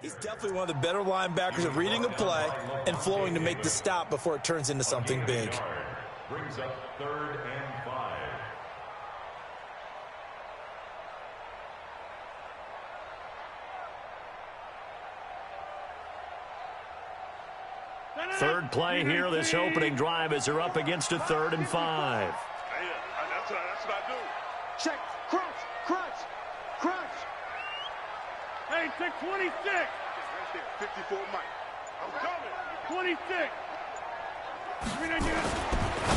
He's definitely one of the better linebackers at reading a play and flowing to make the stop before it turns into something big. Brings up 3rd and 5. Third play here, this opening drive, as they're up against a 3rd and 5. That's what I do. Check, crunch, crunch, crunch. Hey, check 26. Right there, 54 Mike. I'm coming. 26.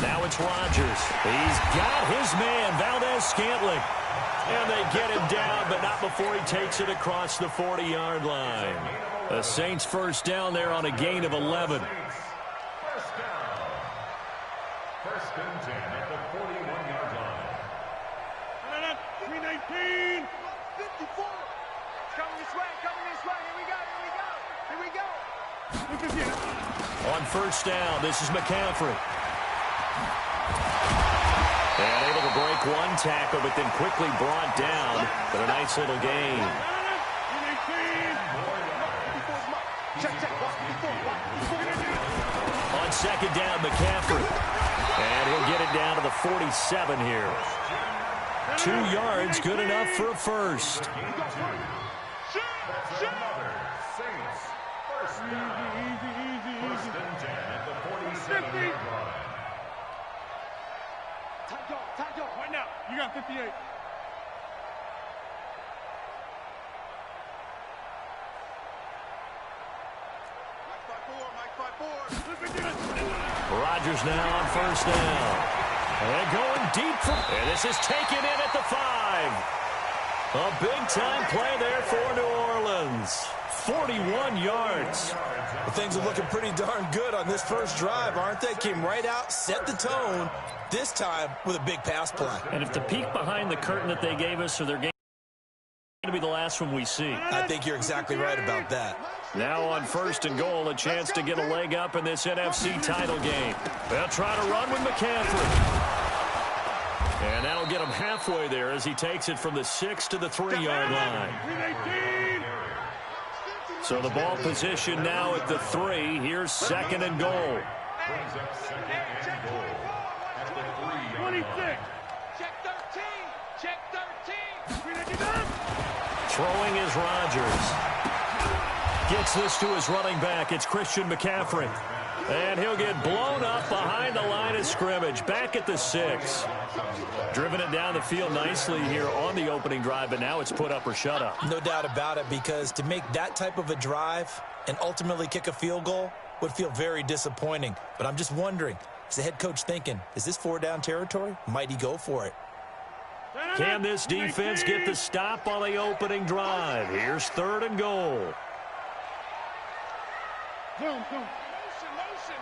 Now it's Rodgers. He's got his man, Valdez-Scantling. And they get him down, but not before he takes it across the 40-yard line. The Saints first down there on a gain of 11. First down. 1st and 10 at the 41-yard line. 319. 54. Coming this way, Here we go. On first down, this is McCaffrey. And able to break one tackle, but then quickly brought down. But a nice little gain. On second down, McCaffrey. And he'll get it down to the 47 here. 2 yards, good enough for a first. First and 10 at the 47-yard line. Tight dog. Right now, you got 58. Rodgers now on first down. And going deep and this is taken in at the 5. A big-time play there for New Orleans. 41 yards. Well, things are looking pretty darn good on this first drive, aren't they? Came right out, set the tone, this time with a big pass play. And if the peek behind the curtain that they gave us or their game to be the last one we see. I think you're exactly right about that. Now on first and goal, a chance to get a leg up in this NFC title game. They'll try to run with McCaffrey. And that'll get him halfway there as he takes it from the 6 to the 3-yard line. So the ball position now at the 3. Here's second and goal. Brings up second and goal at the 3-yard line. Check 13. Check 13. Throwing is Rodgers. Gets this to his running back. It's Christian McCaffrey. And he'll get blown up behind the line of scrimmage. Back at the 6. Driven it down the field nicely here on the opening drive, but now it's put up or shut up. No doubt about it, because to make that type of a drive and ultimately kick a field goal would feel very disappointing. But I'm just wondering, is the head coach thinking, is this 4-down territory? Might he go for it? Can this defense get the stop on the opening drive? Here's third and goal. Motion.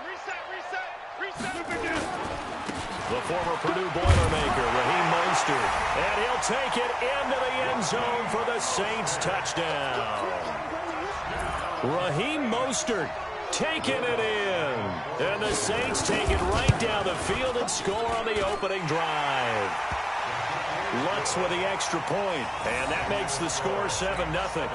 Reset. The former Purdue Boilermaker, Raheem Mostert. And he'll take it into the end zone for the Saints touchdown. Raheem Mostert taking it in. And the Saints take it right down the field and score on the opening drive. Lutz with the extra point, and that makes the score 7-0.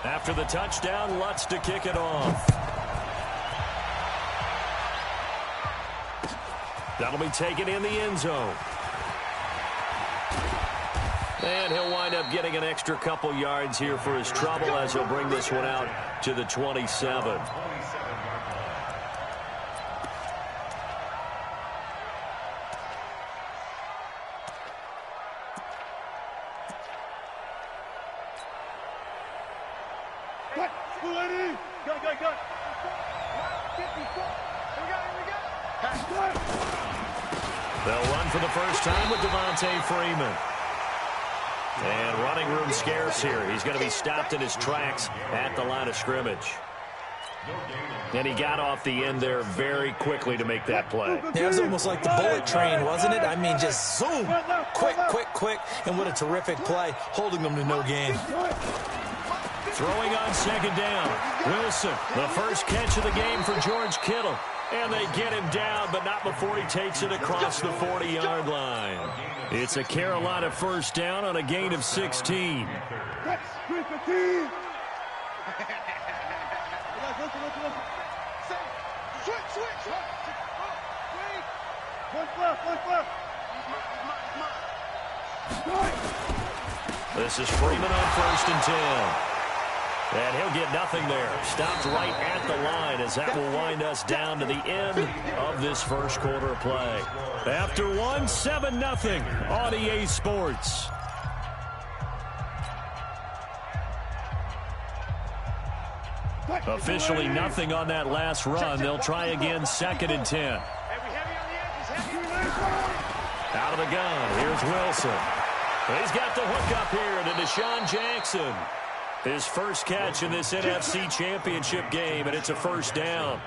After the touchdown, Lutz to kick it off. That'll be taken in the end zone. And he'll wind up getting an extra couple yards here for his trouble as he'll bring this one out to the 27. They'll run for the first time with Devontae Freeman. And running room scarce here. He's going to be stopped in his tracks at the line of scrimmage. And he got off the end there very quickly to make that play. Yeah, it was almost like the bullet train, wasn't it? I mean, just zoom, quick, and what a terrific play, holding them to no gain. Throwing on second down. Wilson, the first catch of the game for George Kittle. And they get him down, but not before he takes it across the 40-yard line. It's a Carolina first down on a gain of 16. This is Freeman on 1st and 10. And he'll get nothing there. Stopped right at the line as that will wind us down to the end of this first quarter of play. After 1, 7-0 on EA Sports. Officially nothing on that last run. They'll try again 2nd and 10. Out of the gun. Here's Wilson. He's got the hook up here to Deshaun Jackson. His first catch in this NFC Championship game, and it's a first down.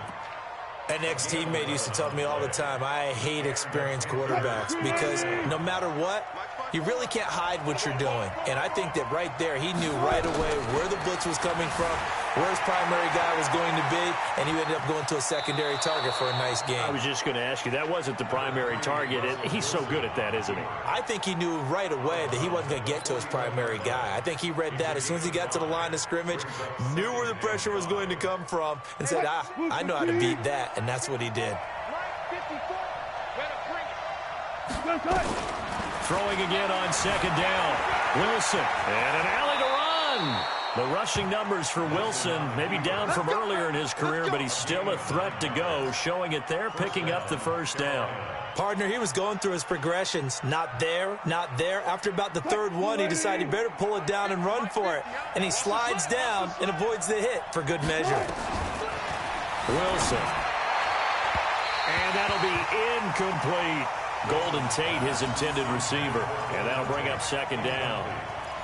An ex-teammate used to tell me all the time, I hate experienced quarterbacks because no matter what, you really can't hide what you're doing. And I think that right there, he knew right away where the blitz was coming from, where his primary guy was going to be, and he ended up going to a secondary target for a nice game. I was just going to ask you, that wasn't the primary target. He's so good at that, isn't he? I think he knew right away that he wasn't going to get to his primary guy. I think he read that as soon as he got to the line of scrimmage, knew where the pressure was going to come from, and said, I know how to beat that, and that's what he did. Throwing again on 2nd down. Wilson, and an alley to run. The rushing numbers for Wilson, maybe down from earlier in his career, but he's still a threat to go, showing it there, picking up the first down. Partner, he was going through his progressions. Not there, not there. After about the 3rd one, he decided he better pull it down and run for it. And he slides down and avoids the hit for good measure. Wilson. And that'll be incomplete. Golden Tate, his intended receiver. And that'll bring up 2nd down.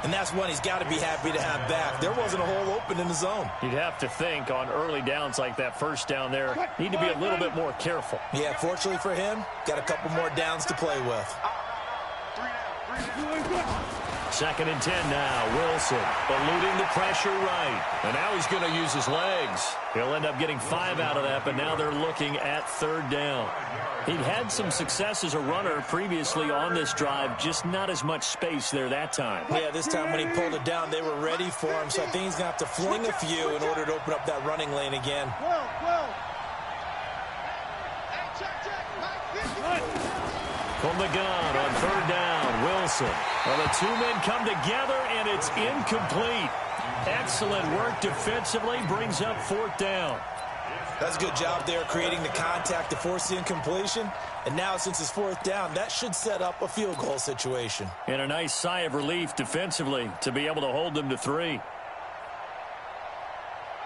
And that's one he's got to be happy to have back. There wasn't a hole open in the zone. You'd have to think on early downs like that first down there, need to be a little bit more careful. Yeah, fortunately for him, got a couple more downs to play with. 2nd and 10 now. Wilson eluding the pressure right. And now he's going to use his legs. He'll end up getting 5 out of that, but now they're looking at 3rd down. He'd had some success as a runner previously on this drive, just not as much space there that time. Yeah, this time when he pulled it down, they were ready for him, so I think he's going to have to fling a few in order to open up that running lane again. From the gun on 3rd down, Wilson. Well, the two men come together, and it's incomplete. Excellent work defensively, brings up 4th down. That's a good job there creating the contact to force the incompletion. And now since it's 4th down, that should set up a field goal situation. And a nice sigh of relief defensively to be able to hold them to 3.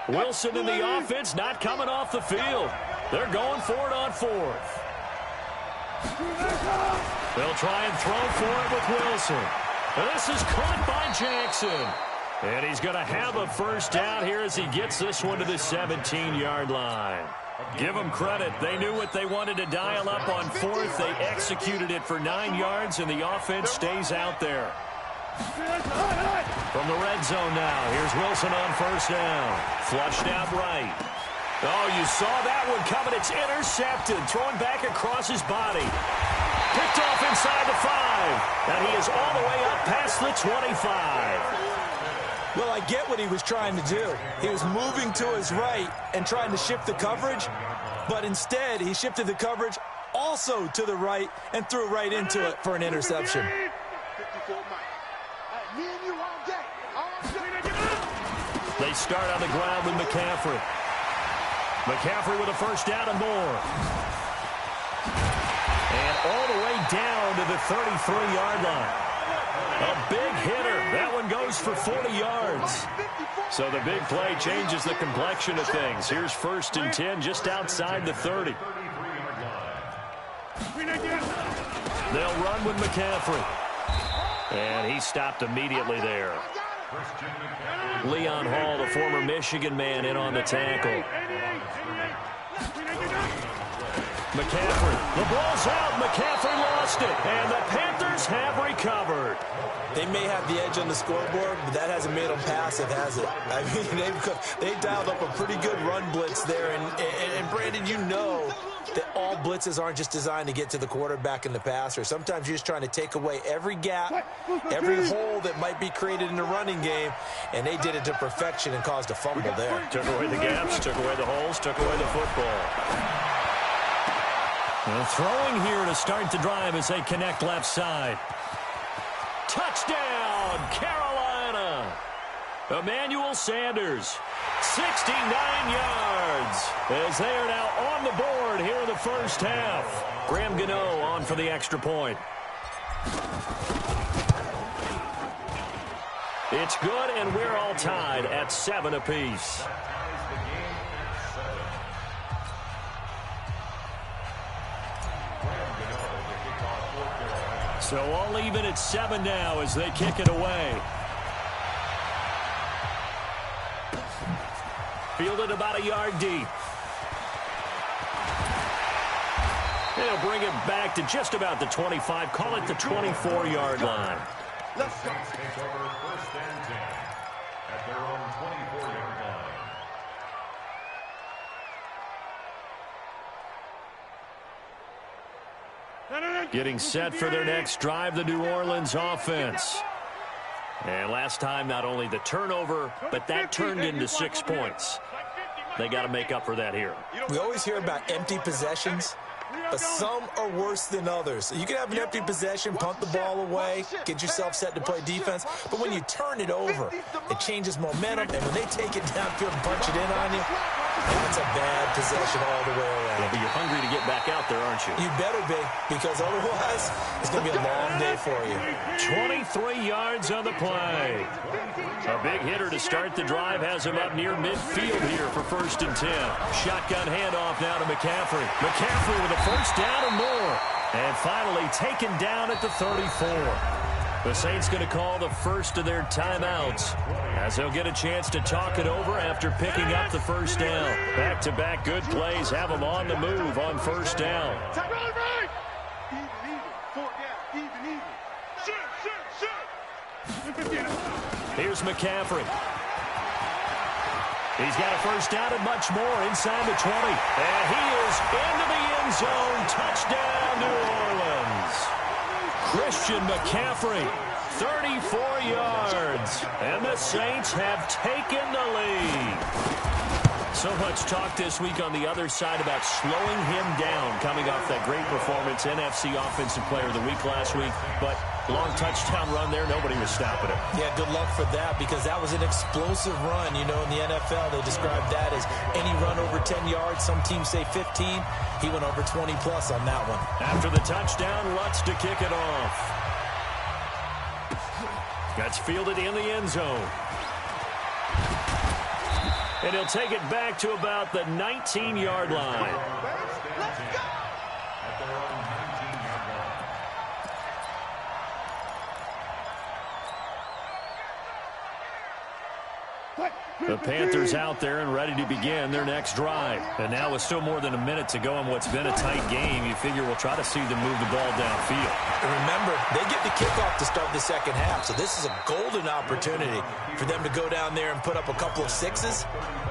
Wilson in the offense not coming off the field. They're going for it on 4th. They'll try and throw for it with Wilson. And this is caught by Jackson. And he's going to have a first down here as he gets this one to the 17-yard line. Give them credit. They knew what they wanted to dial up on 4th. They executed it for 9 yards, and the offense stays out there. From the red zone now, here's Wilson on 1st down. Flushed out right. Oh, you saw that one coming. It's intercepted. Thrown back across his body. Picked off inside the 5. And he is all the way up past the 25. Well, I get what he was trying to do. He was moving to his right and trying to shift the coverage, but instead he shifted the coverage also to the right and threw right into it for an interception. They start on the ground with McCaffrey. McCaffrey with a first down and more. And all the way down to the 33-yard line. A big hitter. That one goes for 40 yards. So the big play changes the complexion of things. Here's 1st and 10 just outside the 30. They'll run with McCaffrey. And he stopped immediately there. Leon Hall, the former Michigan man, in on the tackle. McCaffrey. The ball's out. McCaffrey lost it. And the Panthers Panthers have recovered. They may have the edge on the scoreboard, but that hasn't made them passive, has it? I mean, they've dialed up a pretty good run blitz there. And Brandon, you know that all blitzes aren't just designed to get to the quarterback and the passer. Sometimes you're just trying to take away every gap, every hole that might be created in the running game, and they did it to perfection and caused a fumble there. Took away the gaps, took away the holes, took away the football. And throwing here to start the drive as they connect left side. Touchdown, Carolina! Emmanuel Sanders, 69 yards, as they are now on the board here in the first half. Graham Gano on for the extra point. It's good, and we're all tied at 7 apiece. So all even at 7 now as they kick it away. Fielded about a yard deep. They'll bring it back to just about the 25. Call it the 24-yard line. Let's go. Take over first and 10 at their own 24-yard line. Getting set for their next drive, the New Orleans offense. And last time, not only the turnover, but that turned into 6 points. They got to make up for that here. We always hear about empty possessions, but some are worse than others. You can have an empty possession, punt the ball away, get yourself set to play defense, but when you turn it over, it changes momentum, and when they take it downfield and punch it in on you, that's a bad possession all the way around. Yeah, but you're hungry to get back out there, aren't you? You better be, because otherwise it's going to be a long day for you. 23 yards on the play. A big hitter to start the drive has him up near midfield here for first and 10. Shotgun handoff now to McCaffrey. McCaffrey with a first down and more. And finally taken down at the 34. The Saints going to call the first of their timeouts as they'll get a chance to talk it over after picking up the first down. Back-to-back good plays have them on the move on first down. Here's McCaffrey. He's got a first down and much more inside the 20. And he is into the end zone. Touchdown, New Orleans. Christian McCaffrey, 34 yards. And the Saints have taken the lead. So much talk this week on the other side about slowing him down coming off that great performance, NFC Offensive Player of the Week last week. But long touchdown run there, nobody was stopping it. Yeah, good luck for that because that was an explosive run. You know, in the NFL, they describe that as any run over 10 yards. Some teams say 15. He went over 20-plus on that one. After the touchdown, Lutz to kick it off. That's fielded in the end zone. And he'll take it back to about the 19-yard line. Let's go! The Panthers out there and ready to begin their next drive. And now with still more than a minute to go in what's been a tight game, you figure we'll try to see them move the ball downfield. And remember, they get the kickoff to start the second half, so this is a golden opportunity for them to go down there and put up a couple of sixes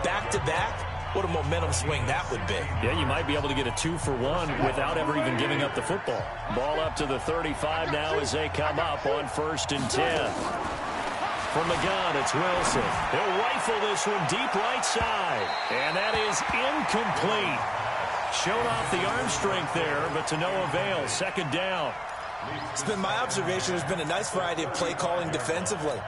back-to-back. What a momentum swing that would be. Yeah, you might be able to get a 2-for-1 without ever even giving up the football. Ball up to the 35 now as they come up on first and 10. From the gun, it's Wilson. He'll rifle this one deep right side. And that is incomplete. Showed off the arm strength there, but to no avail. Second down. It's been my observation there's been a nice variety of play calling defensively.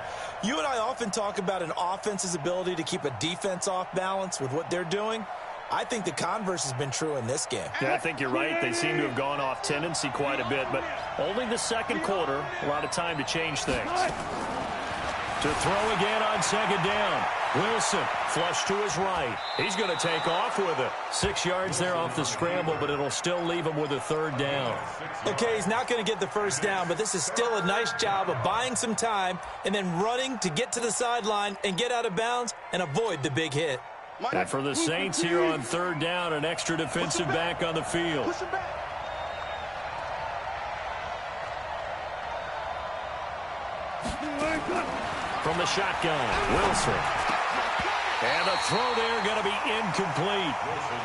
You and I often talk about an offense's ability to keep a defense off balance with what they're doing. I think the converse has been true in this game. Yeah, I think you're right. They seem to have gone off tendency quite a bit, but only the second quarter, a lot of time to change things. To throw again on second down. Wilson, flush to his right. He's going to take off with it. 6 yards there off the scramble, but it'll still leave him with a third down. Okay, he's not going to get the first down, but this is still a nice job of buying some time and then running to get to the sideline and get out of bounds and avoid the big hit. And for the Saints here on third down, an extra defensive back on the field. from the shotgun. Wilson. And the throw there going to be incomplete.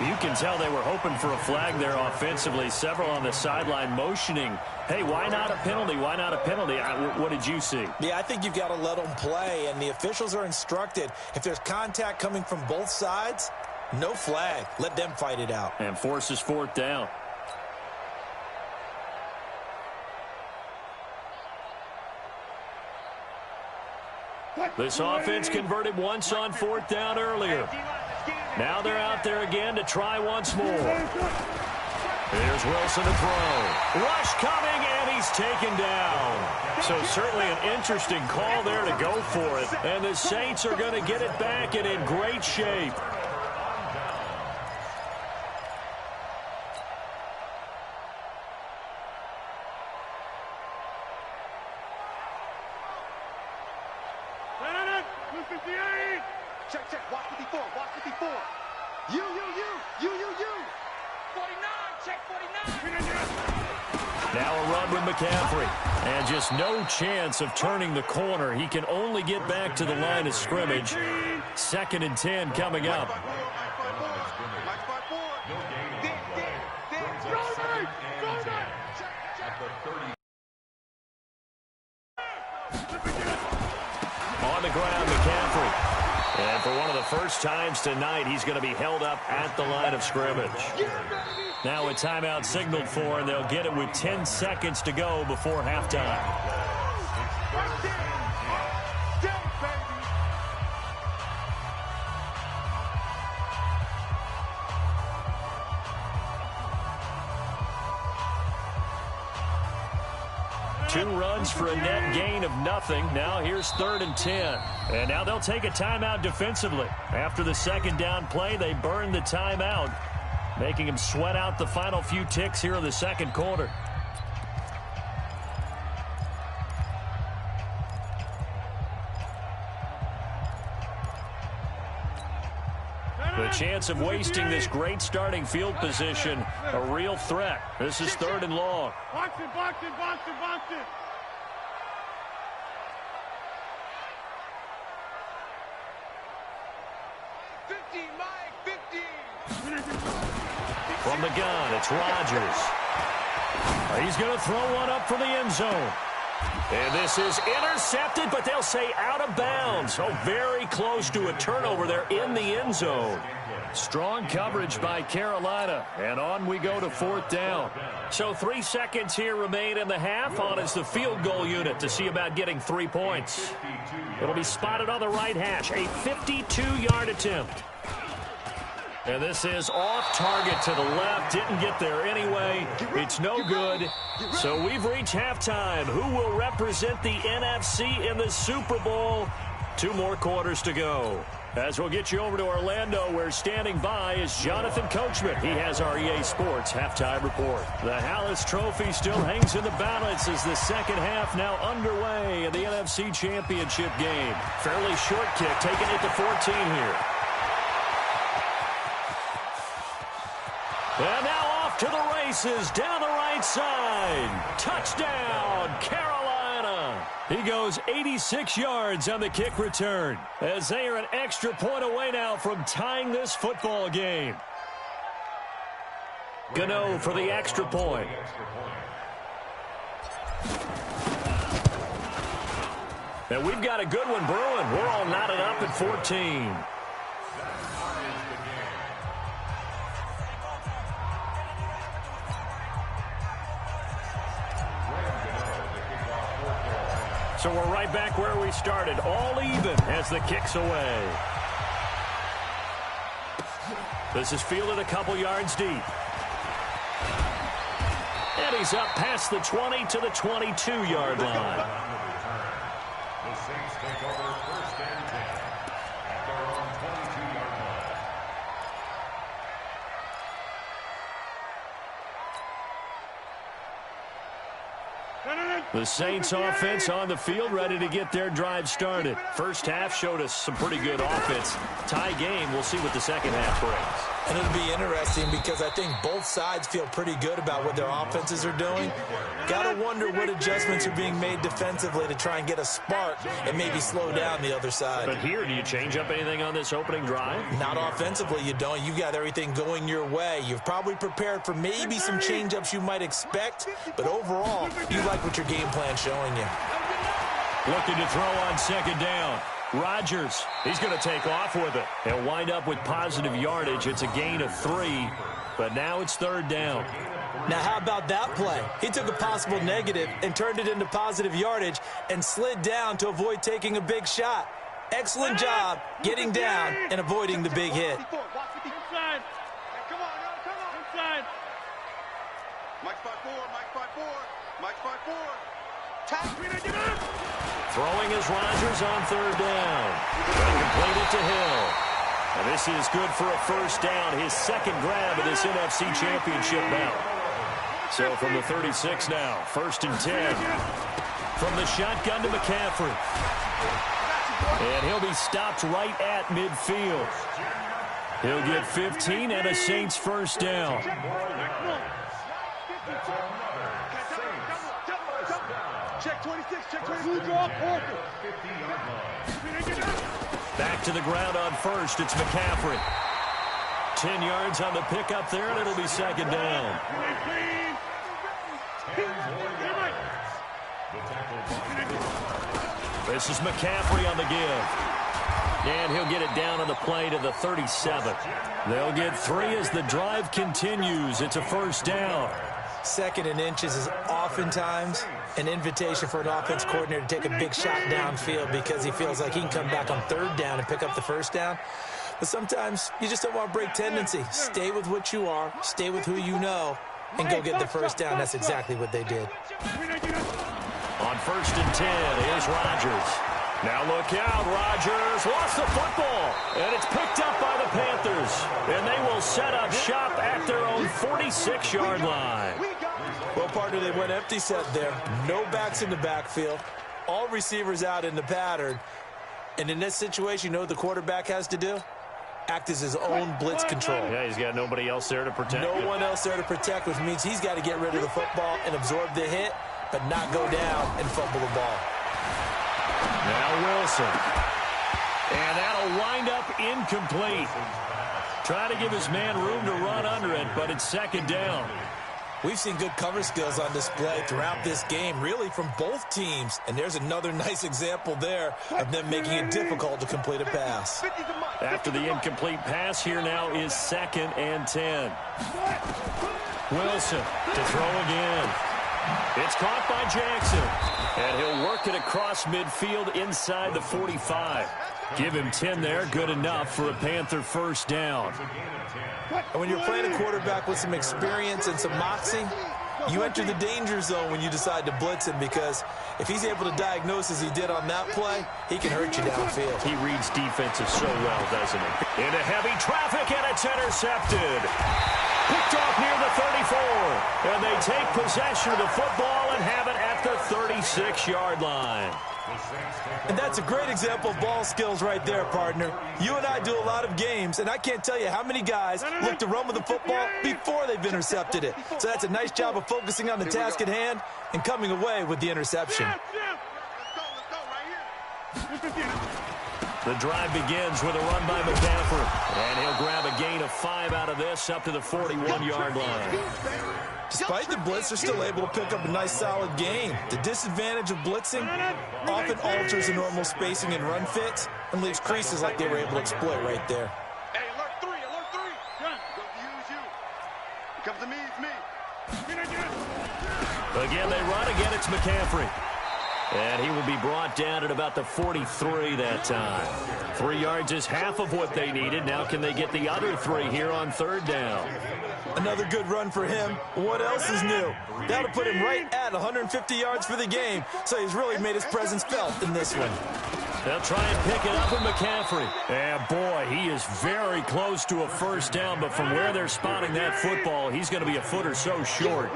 You can tell they were hoping for a flag there offensively. Several on the sideline motioning, hey, why not a penalty? Why not a penalty? What did you see? Yeah, I think you've got to let them play, and the officials are instructed. If there's contact coming from both sides, no flag. Let them fight it out. And forces fourth down. This offense converted once on fourth down earlier. Now they're out there again to try once more. Here's Wilson to throw. Rush coming, and he's taken down. So certainly an interesting call there to go for it. And the Saints are going to get it back and in great shape. Check, check. Watch 54. Watch 54. You. 49. Check 49. Now a run with McCaffrey. And just no chance of turning the corner. He can only get back to the line of scrimmage. 2nd and 10 coming up. On the ground, McCaffrey. And for one of the first times tonight, he's going to be held up at the line of scrimmage. Now a timeout signaled for, and they'll get it with 10 seconds to go before halftime. Two runs for a net gain of nothing. Now here's 3rd and 10. And now they'll take a timeout defensively. After the second down play, they burn the timeout, making him sweat out the final few ticks here in the second quarter. The chance of wasting this great starting field position, a real threat. This is 3rd and long. Box it. 50, Mike, 50. From the gun, it's Rodgers. He's going to throw one up for the end zone. And this is intercepted, but they'll say out of bounds. Oh, very close to a turnover there in the end zone. Strong coverage by Carolina, and on we go to 4th down. So 3 seconds here remain in the half. On is the field goal unit to see about getting 3 points. It'll be spotted on the right hash, a 52-yard attempt. And this is off target to the left. Didn't get there anyway. It's no good. So we've reached halftime. Who will represent the NFC in the Super Bowl? 2 more quarters to go. As we'll get you over to Orlando, where standing by is Jonathan Coachman. He has our EA Sports halftime report. The Hallis Trophy still hangs in the balance as the second half now underway in the NFC Championship game. Fairly short kick, taking it to 14 here. And now off to the races, down the right side. Touchdown, Carolina. He goes 86 yards on the kick return, as they are an extra point away now from tying this football game. Gano for the extra point. And we've got a good one brewing. We're all knotted up at 14. So we're right back where we started, all even as the kick's away. This is fielded a couple yards deep. And he's up past the 20 to the 22-yard line. The Saints take over 1st and 10 at their own 22-yard line. The Saints offense on the field, ready to get their drive started. First half showed us some pretty good offense. Tie game, we'll see what the second half brings. And it'll be interesting because I think both sides feel pretty good about what their offenses are doing. Got to wonder what adjustments are being made defensively to try and get a spark and maybe slow down the other side. But here, do you change up anything on this opening drive? Not offensively, you don't. You've got everything going your way. You've probably prepared for maybe some change-ups you might expect, but overall, you like what your game plan's showing you. Looking to throw on second down. Rodgers, he's going to take off with it. He'll wind up with positive yardage. It's a gain of 3, but now it's third down. Now, how about that play? He took a possible negative and turned it into positive yardage and slid down to avoid taking a big shot. Excellent job getting down and avoiding the big hit. Inside. Come on, come on. Inside. Mike 5-4, Mike 5-4, Mike 5-4. Throwing is Rodgers on third down. And complete it to Hill. And this is good for a first down, his second grab of this NFC Championship bout. So from the 36 now, first and 10. From the shotgun to McCaffrey. And he'll be stopped right at midfield. He'll get 15 and a Saints first down. Check 26, check 26. Blue draw, Parker. Back to the ground on first. It's McCaffrey. 10 yards on the pickup there, and it'll be second down. This is McCaffrey on the give. And he'll get it down on the play to the 37. They'll get 3 as the drive continues. It's a first down. Second and inches is oftentimes an invitation for an offense coordinator to take a big shot downfield because he feels like he can come back on third down and pick up the first down. But sometimes you just don't want to break tendency. Stay with what you are, stay with who you know, and go get the first down. That's exactly what they did. On first and 10, here's Rodgers. Now look out, Rodgers lost the football, and it's picked up by the Panthers. And they will set up shop at their own 46-yard line. Well, partner, they went empty set there. No backs in the backfield. All receivers out in the pattern. And in this situation, you know what the quarterback has to do? Act as his own blitz control. Yeah, he's got nobody else there to protect. No one else there to protect, which means he's got to get rid of the football and absorb the hit, but not go down and fumble the ball. Now Wilson. And that'll wind up incomplete. Trying to give his man room to run under it, but it's second down. We've seen good cover skills on display throughout this game, really from both teams. And there's another nice example there of them making it difficult to complete a pass. After the incomplete pass, here now is second and 10. Wilson to throw again. It's caught by Jackson. And he'll work it across midfield inside the 45. Give him 10 there, good enough for a Panther first down. And when you're playing a quarterback with some experience and some moxie, you enter the danger zone when you decide to blitz him, because if he's able to diagnose as he did on that play, he can hurt you downfield. He reads defenses so well, doesn't he? Into heavy traffic, and it's intercepted. Picked off near the 34. And they take possession of the football and have it at the 36-yard line. And that's a great example of ball skills right there, partner. You and I do a lot of games, and I can't tell you how many guys look to run with the football before they've intercepted it. So that's a nice job of focusing on the task at hand and coming away with the interception. The drive begins with a run by McCaffrey. And he'll grab a gain of 5 out of this up to the 41-yard line. Despite the blitz, they're still able to pick up a nice, solid gain. The disadvantage of blitzing often alters the normal spacing and run fits and leaves creases like they were able to exploit right there. Hey, alert 3, alert 3. Go to use you. It comes to me, it's me. Again, they run. Again, it's McCaffrey. And he will be brought down at about the 43 that time. 3 yards is half of what they needed. Now can they get the other 3 here on third down? Another good run for him. What else is new? That'll put him right at 150 yards for the game, so he's really made his presence felt in this one. They'll try and pick it up with McCaffrey. And boy, he is very close to a first down, but from where they're spotting that football, he's going to be a foot or so short.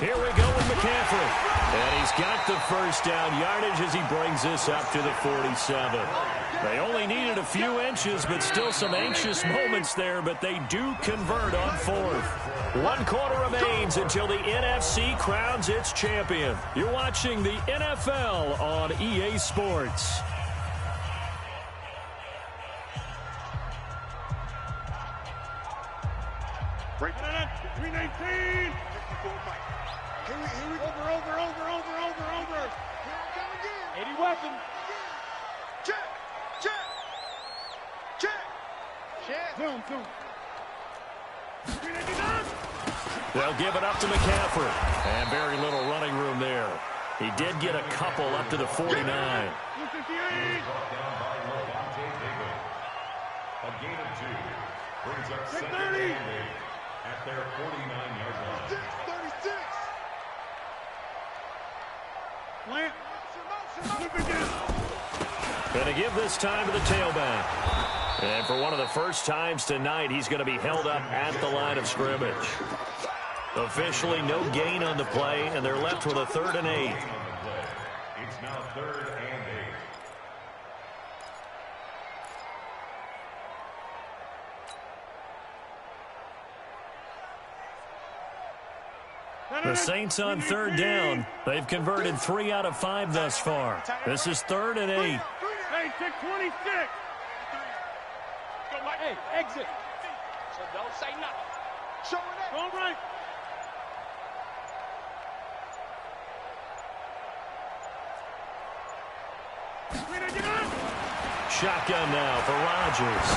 Here we go with McCaffrey. And he's got the first down yardage as he brings this up to the 47. They only needed a few inches, but still some anxious moments there, but they do convert on fourth. 1 quarter remains until the NFC crowns its champion. You're watching the NFL on EA Sports. Break it up. 319. 54 Mike. Here we go. Over. 80 weapon. Check. Zoom. 399. They'll give it up to McCaffrey. And very little running room there. He did get a couple up to the 49. 258. A gain of 2 brings up 2nd and 8 at their 49-yard line. 36. Plant. Flip again. Going to give this time to the tailback. And for one of the first times tonight, he's going to be held up at the line of scrimmage. Officially no gain on the play, and they're left with a 3rd and 8. It's now 3rd and 8. The Saints on 3rd down. They've converted 3 out of 5 thus far. This is 3rd and 8. Hey, take 26. Hey, exit. So don't say nothing. Show it All right. Shotgun now for Rodgers.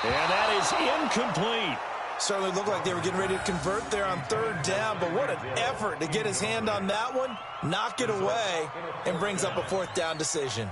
And that is incomplete. Certainly looked like they were getting ready to convert there on 3rd down, but what an effort to get his hand on that one, knock it away, and brings up a 4th down decision.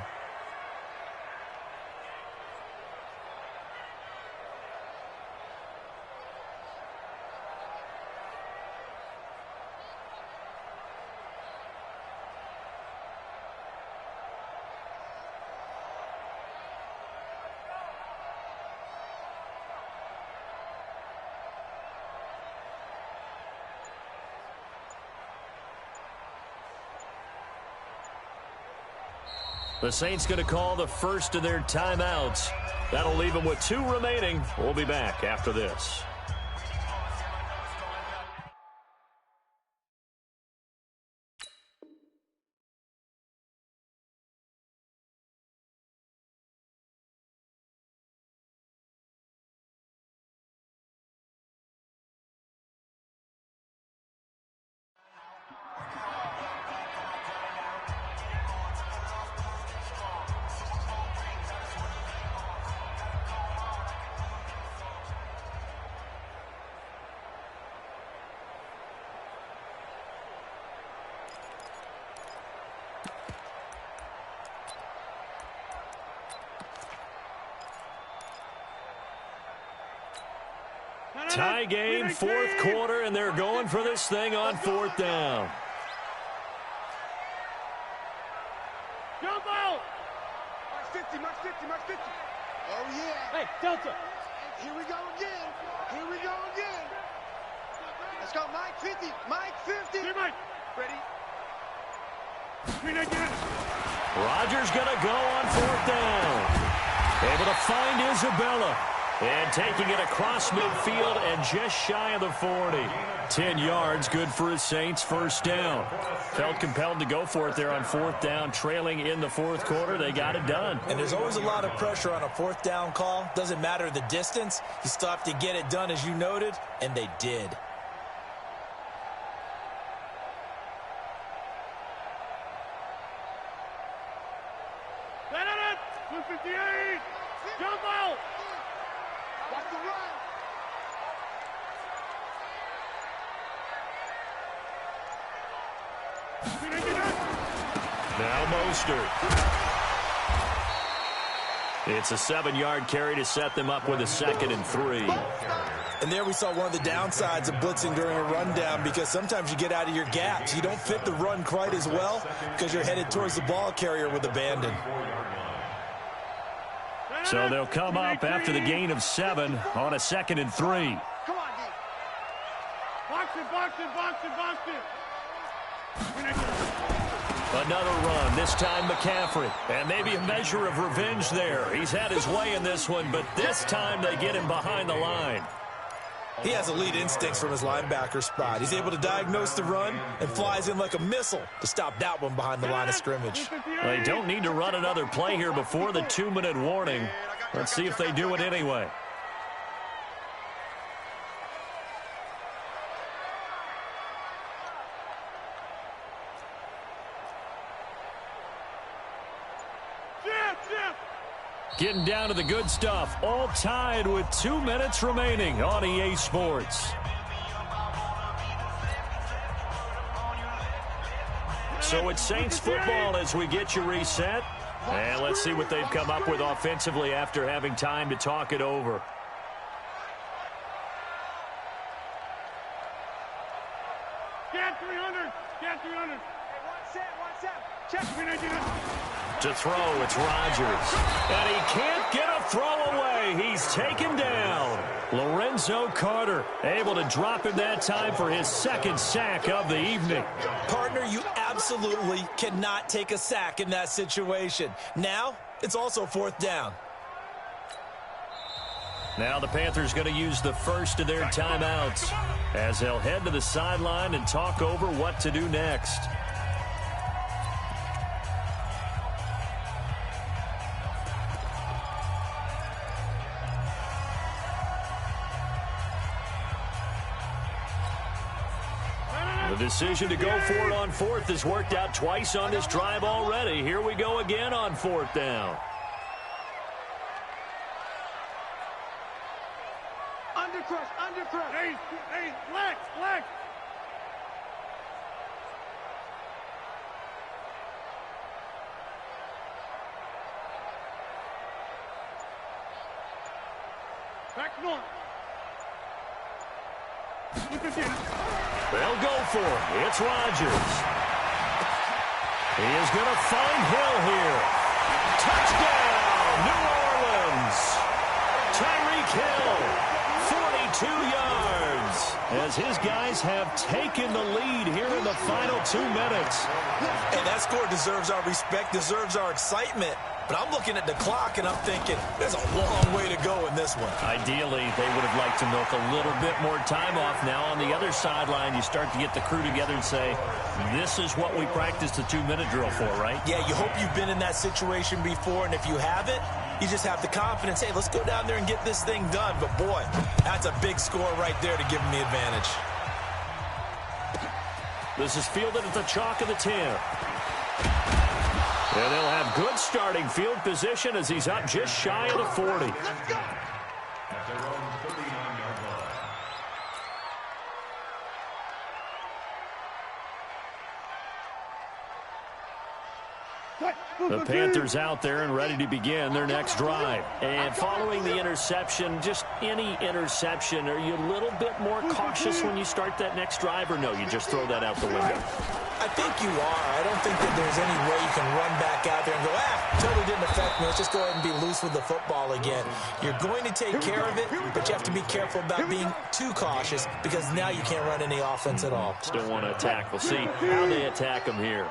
The Saints going to call the first of their timeouts. That'll leave them with 2 remaining. We'll be back after this. Tie game, 4th quarter, and they're going for this thing on 4th down. Jump out. Mark 50. Oh, yeah. Hey, Delta. Here we go again. Let's go, Mike 50. Here, Mike. Ready? 399. Rodgers going to go on 4th down. Able to find Isabella. And taking it across midfield and just shy of the 40. 10 yards, good for his Saints, 1st down. Felt compelled to go for it there on 4th down, trailing in the 4th quarter. They got it done. And there's always a lot of pressure on a 4th down call. Doesn't matter the distance. You still have to get it done, as you noted, and they did. Set it up. 258. Jump out. Watch the run. Now Mostert. It's a 7-yard carry to set them up with a 2nd and 3. And there we saw one of the downsides of blitzing during a rundown, because sometimes you get out of your gaps. You don't fit the run quite as well because you're headed towards the ball carrier with abandon. So they'll come up after the gain of 7 on a 2nd and 3. Come on, D. Box Another run, this time McCaffrey. And maybe a measure of revenge there. He's had his way in this one, but this time they get him behind the line. He has elite instincts from his linebacker spot. He's able to diagnose the run and flies in like a missile to stop that one behind the line of scrimmage. They don't need to run another play here before the 2-minute warning. Let's see if they do it anyway. Getting down to the good stuff, all tied with 2 minutes remaining on EA Sports. So it's Saints football as we get you reset. And let's see what they've come up with offensively after having time to talk it over. Get 300. Get 300. One set. Check. To throw, it's Rodgers. And he can't get a throw away. He's taken down. Lorenzo Carter able to drop him that time for his second sack of the evening. Partner, you absolutely cannot take a sack in that situation. Now, it's also 4th down. Now the Panthers going to use the first of their timeouts as they'll head to the sideline and talk over what to do next. The decision to go for it on 4th has worked out twice on this drive already. Here we go again on 4th down. Undercrush. Hey, flex. Back north. They'll go for it. It's Rodgers. He is going to find Hill here. Touchdown, New Orleans. Tyreek Hill, 42 yards, as his guys have taken the lead here in the final 2 minutes. And that score deserves our respect, deserves our excitement. But I'm looking at the clock, and I'm thinking, there's a long way to go in this one. Ideally, they would have liked to milk a little bit more time off. Now, on the other sideline, you start to get the crew together and say, this is what we practiced the 2-minute drill for, right? Yeah, you hope you've been in that situation before, and if you haven't, you just have the confidence, hey, let's go down there and get this thing done. But, boy, that's a big score right there to give them the advantage. This is fielded at the chalk of the 10. And they'll have good starting field position as he's up just shy of the 40. At their own 39-yard line. The Panthers out there and ready to begin their next drive. And following the interception, just any interception, are you a little bit more cautious when you start that next drive, or no, you just throw that out the window? I think you are. I don't think that there's any way you can run back out there and go, totally didn't affect me. Let's just go ahead and be loose with the football again. You're going to take care of it, but you have to be careful about being too cautious because now you can't run any offense at all. Still want to attack. We'll see how they attack him here.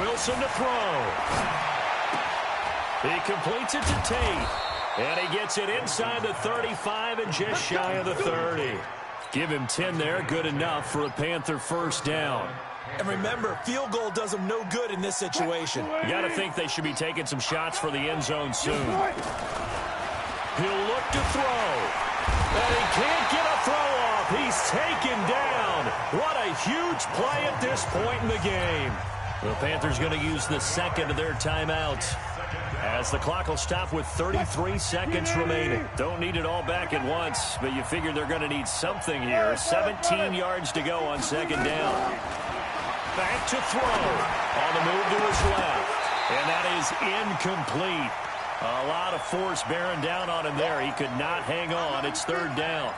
Wilson to throw. He completes it to Tate. And he gets it inside the 35 and just shy of the 30. Give him 10 there. Good enough for a Panther first down. And remember, field goal does them no good in this situation. You got to think they should be taking some shots for the end zone soon. He'll look to throw. And he can't get a throw off. He's taken down. What a huge play at this point in the game. The Panthers going to use the second of their timeouts, as the clock will stop with 33 seconds remaining. Don't need it all back at once, but you figure they're going to need something here. 17 yards to go on second down. Back to throw. On the move to his left. And that is incomplete. A lot of force bearing down on him there. He could not hang on. It's third down.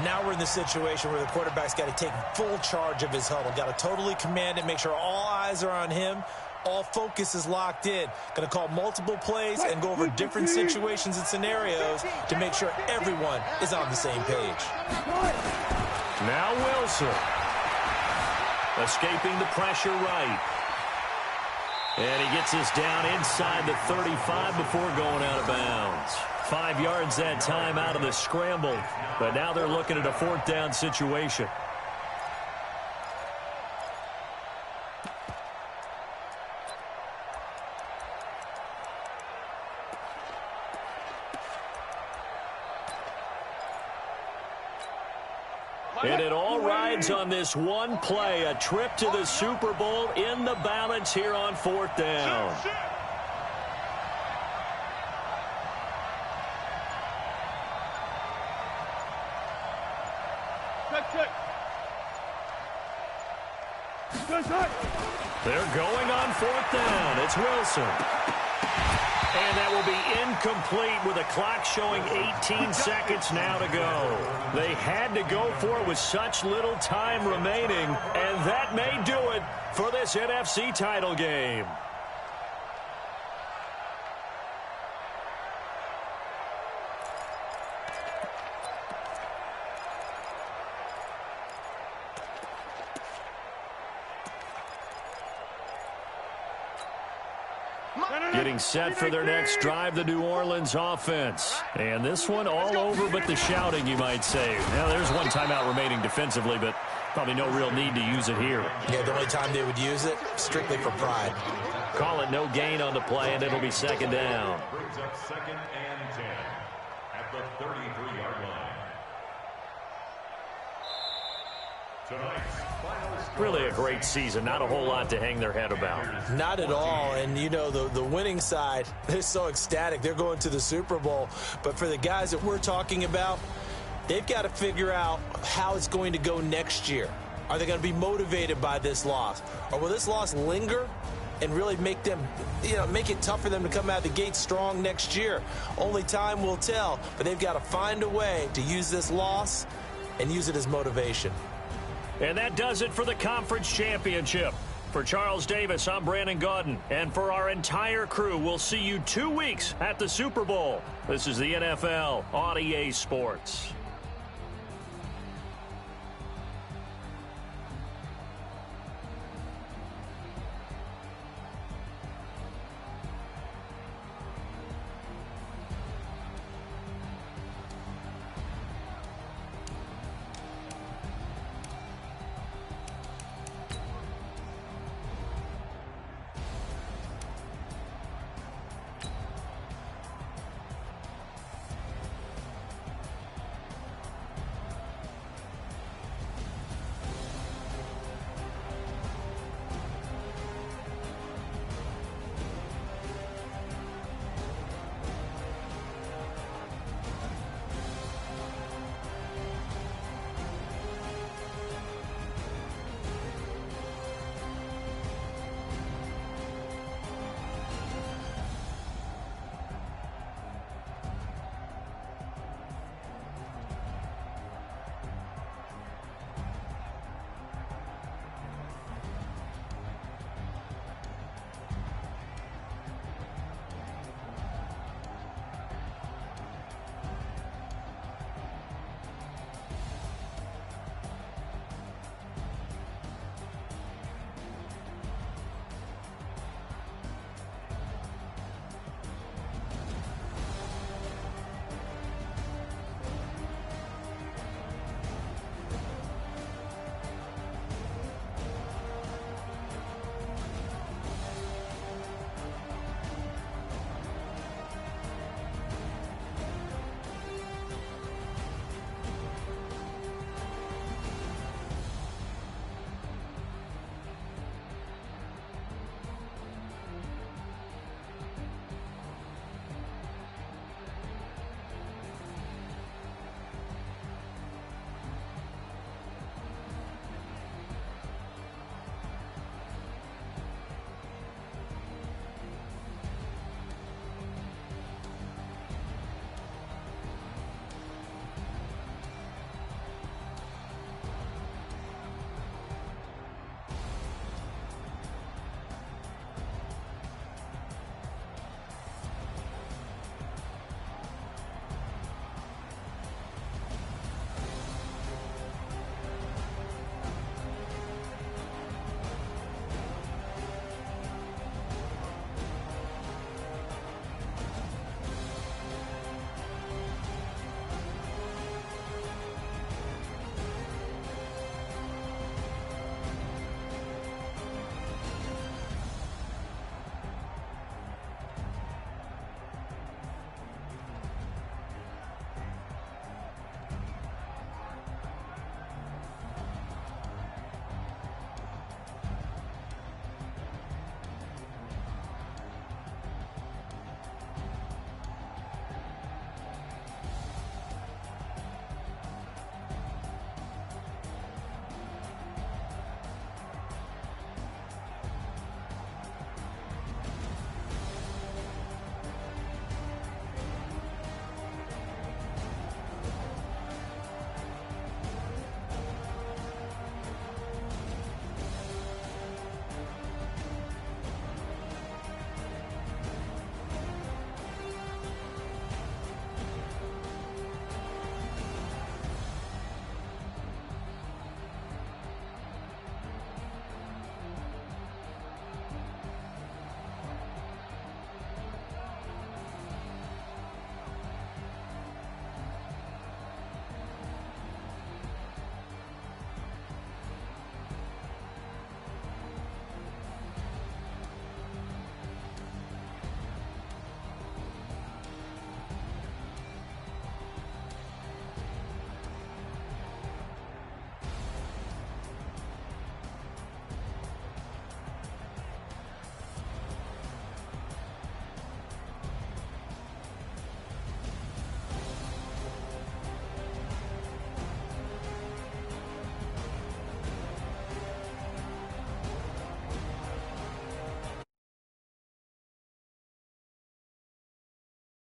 Now we're in the situation where the quarterback's got to take full charge of his huddle. Got to totally command it, make sure all eyes are on him. All focus is locked in. Going to call multiple plays and go over different situations and scenarios to make sure everyone is on the same page. Now Wilson. Escaping the pressure right. And he gets us down inside the 35 before going out of bounds. 5 yards that time out of the scramble. But now they're looking at a 4th down situation. And it all rides on this one play, a trip to the Super Bowl in the balance here on 4th down. They're going on 4th down. It's Wilson. And that will be incomplete with a clock showing 18 seconds now to go. They had to go for it with such little time remaining, and that may do it for this NFC title game. Getting set for their next drive, the New Orleans offense. And this one all over but the shouting, you might say. Now, there's one timeout remaining defensively, but probably no real need to use it here. Yeah, the only time they would use it, strictly for pride. Call it no gain on the play, and it'll be 2nd down. Brings up 2nd and 10 at the 33-yard line. Tonight's final score. Really a great season. Not a whole lot to hang their head about. Not at all. And, you know, the winning side, they're so ecstatic. They're going to the Super Bowl. But for the guys that we're talking about, they've got to figure out how it's going to go next year. Are they going to be motivated by this loss? Or will this loss linger and really make them, make it tough for them to come out of the gate strong next year? Only time will tell. But they've got to find a way to use this loss and use it as motivation. And that does it for the conference championship. For Charles Davis, I'm Brandon Gaudin. And for our entire crew, we'll see you 2 weeks at the Super Bowl. This is the NFL on EA Sports.